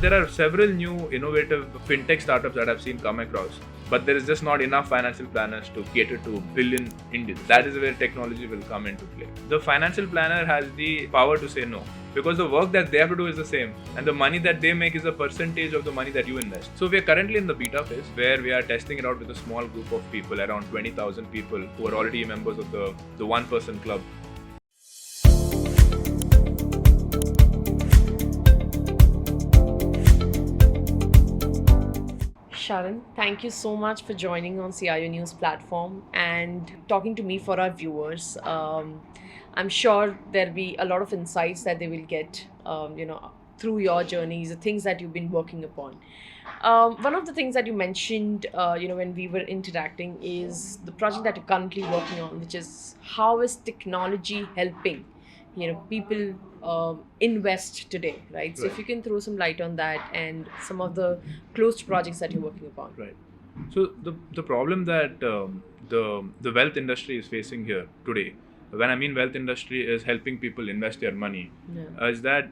there are several new innovative fintech startups that I've seen come across, but there is just not enough financial planners to cater to billion Indians. That is where technology will come into play. The financial planner has the power to say no, because the work that they have to do is the same, and the money that they make is a percentage of the money that you invest. So we are currently in the beta phase where we are testing it out with a small group of people, around 20,000 people who are already members of the 1% club. Sharon, thank you so much for joining on CIO News platform and talking to me for our viewers. I'm sure there'll be a lot of insights that they will get, through your journeys, the things that you've been working upon. One of the things that you mentioned, when we were interacting, is the project that you're currently working on, which is how is technology helping, people invest today, right? So if Right. you can throw some light on that and some of the closed projects that you're working upon. Right. So the problem that the wealth industry is facing here today, when I mean wealth industry, is helping people invest their money, Yeah. is that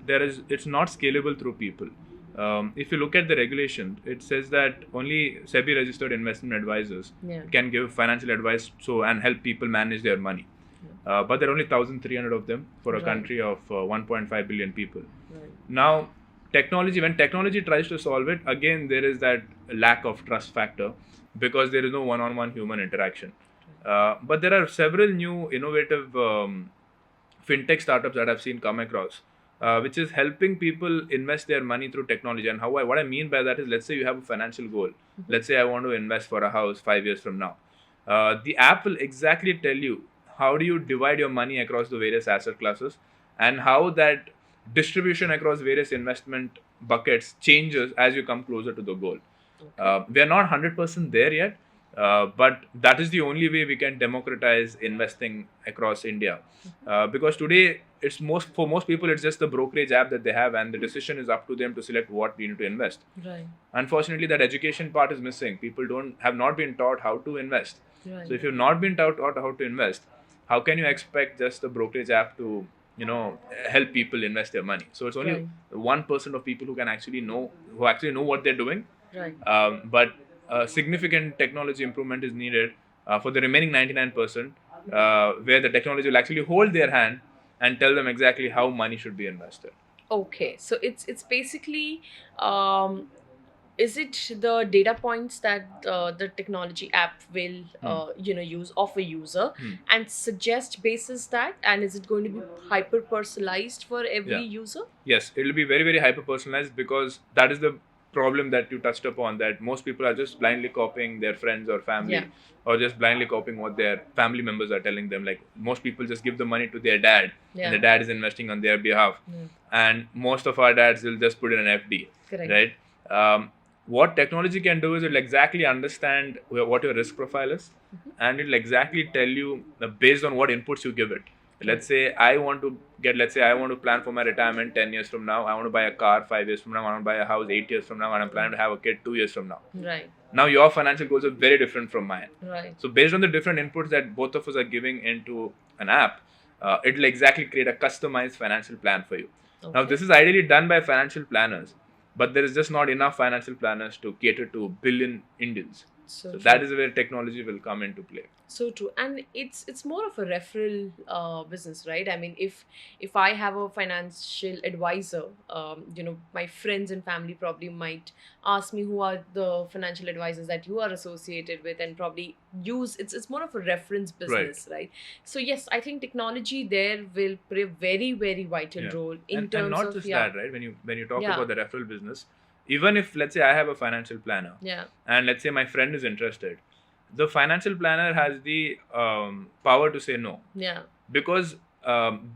it's not scalable through people. If you look at the regulation, it says that only SEBI registered investment advisors Yeah. can give financial advice and help people manage their money. But there are only 1,300 of them for a Right. country of 1.5 billion people. Right. Now, when technology tries to solve it, again there is that lack of trust factor, because there is no one-on-one human interaction. But there are several new innovative fintech startups that I've seen come across, which is helping people invest their money through technology. And what I mean by that is, let's say you have a financial goal. Let's say I want to invest for a house 5 years from now. The app will exactly tell you how do you divide your money across the various asset classes, and how that distribution across various investment buckets changes as you come closer to the goal. We are not 100% there yet, but that is the only way we can democratize investing across India. Because today, for most people, it's just the brokerage app that they have, and the decision is up to them to select what they need to invest. Right. Unfortunately, that education part is missing. People have not been taught how to invest. Right. So if you've not been taught how to invest, how can you expect just the brokerage app to help people invest their money? So it's only Right. 1% of people who actually know what they're doing. Right. But significant technology improvement is needed for the remaining 99%, where the technology will actually hold their hand and tell them exactly how money should be invested. Okay, so it's basically, um, is it the data points that the technology app will use of a user Hmm. and suggest basis that, and is it going to be hyper personalized for every Yeah. user? Yes, it will be very, very hyper personalized, because that is the problem that you touched upon, that most people are just blindly copying their friends or family, Yeah. or just blindly copying what their family members are telling them. Like, most people just give the money to their dad, Yeah. and the dad is investing on their behalf. Yeah. And most of our dads will just put in an FD. Correct. Right. What technology can do is it'll exactly understand what your risk profile is, and it'll exactly tell you based on what inputs you give it. Let's say I want to plan for my retirement 10 years from now. I want to buy a car 5 years from now. I want to buy a house 8 years from now, and I'm planning to have a kid 2 years from now. Right. Now your financial goals are very different from mine. Right. So based on the different inputs that both of us are giving into an app, it'll exactly create a customized financial plan for you. Now, Okay. this is ideally done by financial planners, but there is just not enough financial planners to cater to billion Indians. So So true. that is where technology will come into play. So true, and it's more of a referral business, right? I mean, if I have a financial advisor, my friends and family probably might ask me who are the financial advisors that you are associated with, and probably use it's more of a reference business, right? So yes, I think technology there will play a very, very vital Yeah. role in And terms not of, just yeah. that, right? When you talk Yeah. about the referral business, even if, let's say, I have a financial planner, Yeah. and let's say my friend is interested, the financial planner has the power to say no, Yeah. because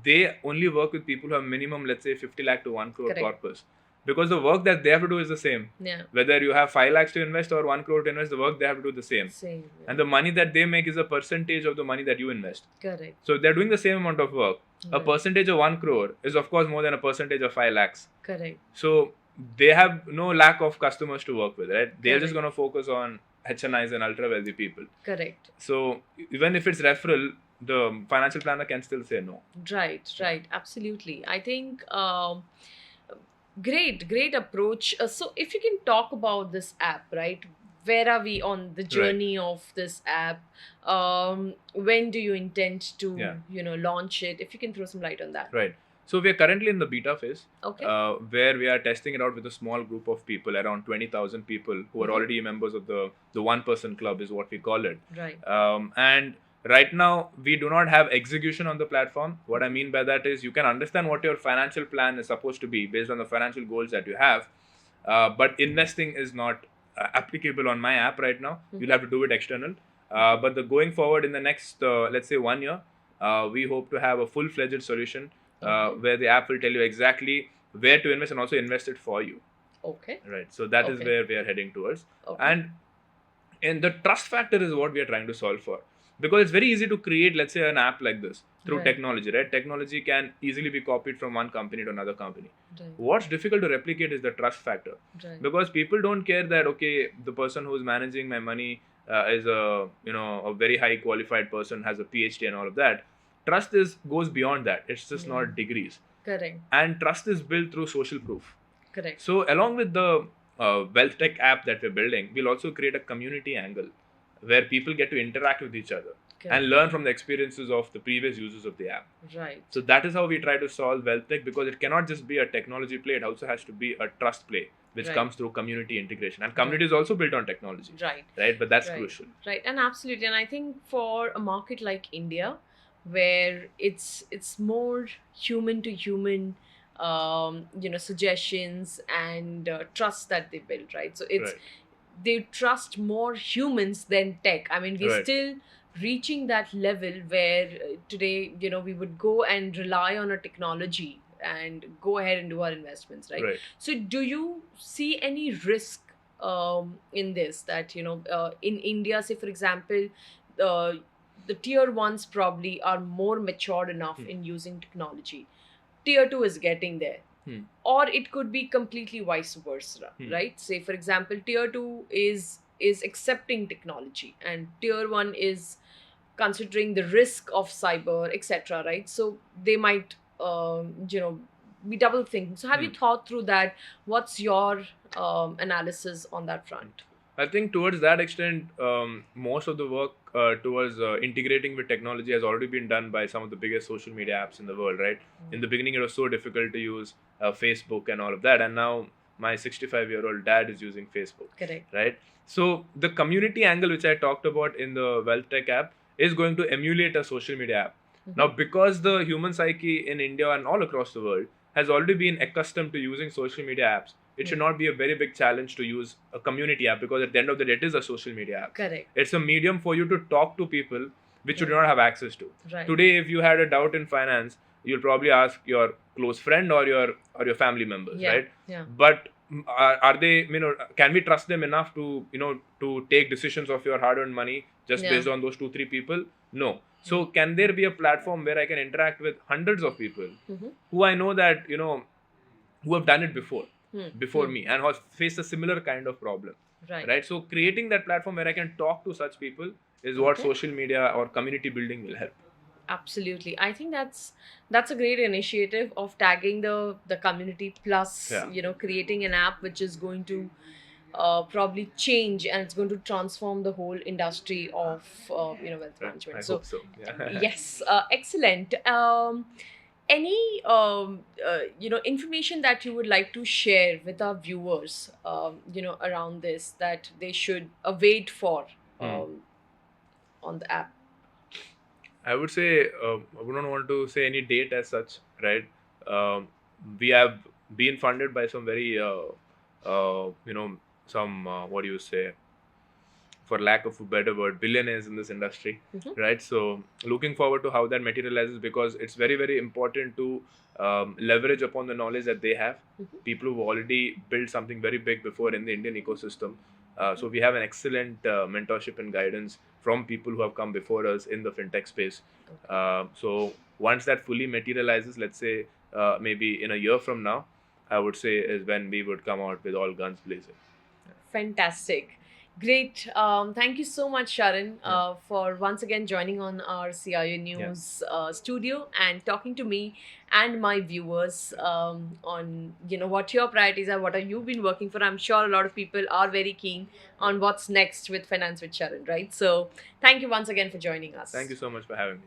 they only work with people who have minimum, let's say, 50 lakh to 1 crore Correct. corpus, because the work that they have to do is the same. Yeah. Whether you have 5 lakhs to invest or 1 crore to invest, the work they have to do the same. Same. Yeah. And the money that they make is a percentage of the money that you invest. Correct. So they're doing the same amount of work. A Right. percentage of 1 crore is, of course, more than a percentage of 5 lakhs. Correct. So they have no lack of customers to work with, right? They're just Correct. going to focus on HNIs and ultra wealthy people. Correct. So even if it's referral, the financial planner can still say no. Right, right, absolutely. I think Great approach. So, if you can talk about this app, right? Where are we on the Right. journey of this app? When do you intend to, Yeah. launch it? If you can throw some light on that. Right. So we are currently in the beta phase, Okay. where we are testing it out with a small group of people, around 20,000 people who are Mhm. already members of the one person club, is what we call it. Right. And right now we do not have execution on the platform. What I mean by that is you can understand what your financial plan is supposed to be based on the financial goals that you have, but investing is not applicable on my app right now. You'll have to do it external. But the going forward in the next let's say 1 year, we hope to have a full-fledged solution Okay. where the app will tell you exactly where to invest and also invest it for you. Okay. Right. So that is Okay. where we are heading towards. Okay. And the trust factor is what we are trying to solve for, because it's very easy to create, let's say, an app like this through Right. technology, right? Technology can easily be copied from one company to another company. Right. What's difficult to replicate is the trust factor, Right. because people don't care that, okay, the person who's managing my money is a very high qualified person, has a PhD and all of that. Trust goes beyond that. It's just Yeah. not degrees. Correct. And trust is built through social proof. Correct. So along with the wealth tech app that we're building, we'll also create a community angle where people get to interact with each other Correct. and learn from the experiences of the previous users of the app. Right. So that is how we try to solve wealth tech, because it cannot just be a technology play, it also has to be a trust play, which Right. comes through community integration. And community is also built on technology, Right. right? But that's Right. crucial. Right. And absolutely. And I think for a market like India, where it's more human to human, suggestions and trust that they build, right? So it's Right. they trust more humans than tech. I mean, we're Right. still reaching that level where today, we would go and rely on a technology and go ahead and do our investments, right? Right. So, do you see any risk in this that, in India, say, for example, the tier ones probably are more matured enough in using technology? Tier two is getting there. Hmm. Or it could be completely vice versa, right? Say, for example, tier two is accepting technology, and tier one is considering the risk of cyber, etc. Right? So they might, be double thinking. So have you thought through that? What's your analysis on that front? I think towards that extent, most of the work towards integrating with technology has already been done by some of the biggest social media apps in the world, right? In the beginning, it was so difficult to use Facebook and all of that. And now my 65-year-old dad is using Facebook, Correct. right? So the community angle, which I talked about in the Wealth Tech app, is going to emulate a social media app. Now, because the human psyche in India and all across the world has already been accustomed to using social media apps, it should not be a very big challenge to use a community app, because at the end of the day, it is a social media app. Correct. It's a medium for you to talk to people which you do not have access to. Right. Today, if you had a doubt in finance, you'll probably ask your close friend or your family members, Yeah. right? Yeah. But are they, can we trust them enough to, to take decisions of your hard-earned money just Yeah. based on those 2-3 people? No. So can there be a platform where I can interact with hundreds of people who I know that, who have done it before me and has faced a similar kind of problem, right? So creating that platform where I can talk to such people is what Okay. social media or community building will help. Absolutely. I think that's a great initiative of tagging the community plus, Yeah. creating an app which is going to probably change, and it's going to transform the whole industry of wealth management. I So hope so. Yeah. yes, excellent. Any information that you would like to share with our viewers, around this, that they should await for on the app? I would say I wouldn't want to say any date as such, right? We have been funded by some very, some what do you say, for lack of a better word, billionaires in this industry, right? So looking forward to how that materializes, because it's very, very important to leverage upon the knowledge that they have. People who've already built something very big before in the Indian ecosystem. So we have an excellent mentorship and guidance from people who have come before us in the fintech space. So once that fully materializes, let's say maybe in a year from now, I would say is when we would come out with all guns blazing. Fantastic. Great. Thank you so much, Sharon, for once again joining on our CIO News studio and talking to me and my viewers on what your priorities are, what are you been working for. I'm sure a lot of people are very keen on what's next with Finance with Sharon, right? So thank you once again for joining us. Thank you so much for having me.